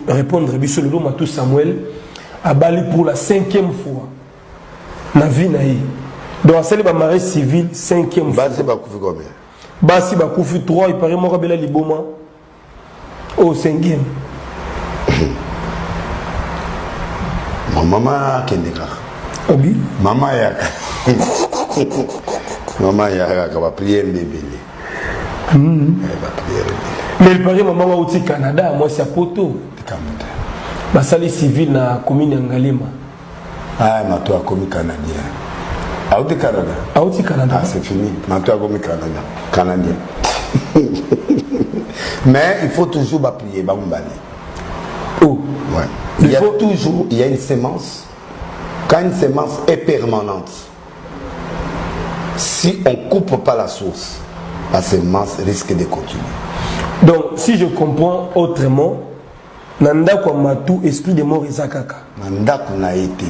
répondre biso le Matou Samuel a bali pour la 5e fois na vie na ye. Donc à celle ba mariage civil 5e fois. Basi ba kufi combien? Basi ba kufi 3, il paraît mo kabela liboma au 5e. Maman kendeka. Obi Maman yaka. Maman yaka va prier bébé. Mais il paraît maman au Canada, moi c'est à Poto. Bah sali civil na commune Ngalema. Ah, ma toi comme canadien. Ah, au Canada. Ah, au Canada. Ah, c'est fini. Ma toi comme canadien. Mais il faut toujours prier, Oh. Ouais. Il y a une sémence. Quand une sémence est permanente, si on ne coupe pas la source, la sémence risque de continuer. Donc, si je comprends autrement, Nanda kwa Matou, esprit de mort Isakaka. Nanda kuna été,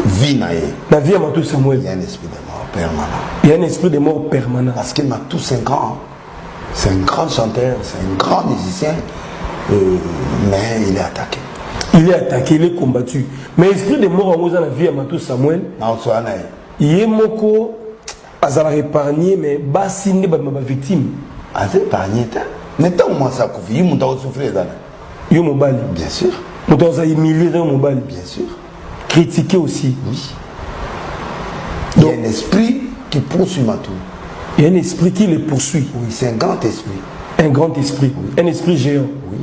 vie na ye. La vie à Matou Samuel. Il y a un esprit de mort permanent. Il y a un esprit de mort permanent. Parce que Matou, c'est un grand. C'est un grand chanteur, c'est un grand musicien. Mais il est attaqué. Il est attaqué, il est combattu. Mais l'esprit de mort en la vie à Matou Samuel. Il est moko. Azala épargné, mais basi ne ba victime. Azala épargné, mais tant moi ça koufi, il m'a souffrir dans. Yo mobile. Bien sûr. Nous avons humilié dans mobile. Bien sûr. Critiqué aussi. Oui. Donc, il y a un esprit qui poursuit Matou. Il y a un esprit qui le poursuit. Oui, c'est un grand esprit. Un grand esprit. Oui. Un esprit géant. Oui.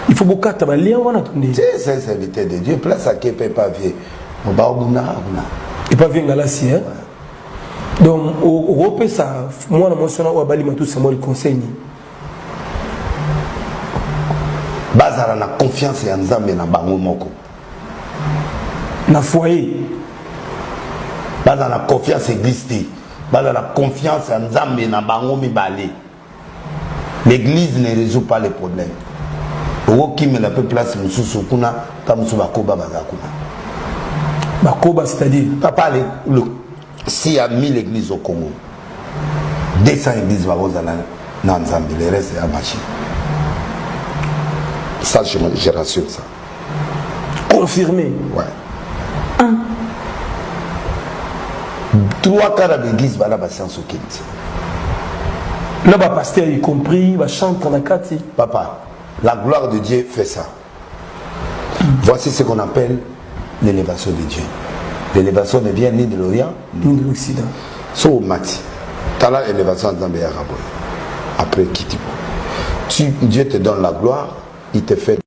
Il faut beaucoup de lien. C'est un serviteur de Dieu. Place à qui peut pas vivre. Et pas vivre dans la sienne. Donc, au repère ça, moi, je suis allé Matou Samuel conseil. Bazara na confiance en Nzambe na bango moko. Na foyer. Bazara na confiance église. Bazara na confiance en Nzambe na bango mibale. L'église ne résout pas les problèmes. Owo kimi la place mususu kuna tamusu bakoba bazakuna. Bakoba c'est-à-dire papa s'il y a 1000 églises au Congo, 200 églises dans Nzambe, le reste est à machine. Ça, je rassure ça. Confirmé. Ouais. 3 quarts de l'église, là, c'est en Sokinti. Là, le pasteur y compris, il chante en akati. Papa, la gloire de Dieu fait ça. Voici ce qu'on appelle l'élévation de Dieu. L'élévation ne vient ni de l'Orient, ni de l'Occident. So mati. T'as la élévation dans le Après Kitibo. Dieu te donne la gloire, il te fait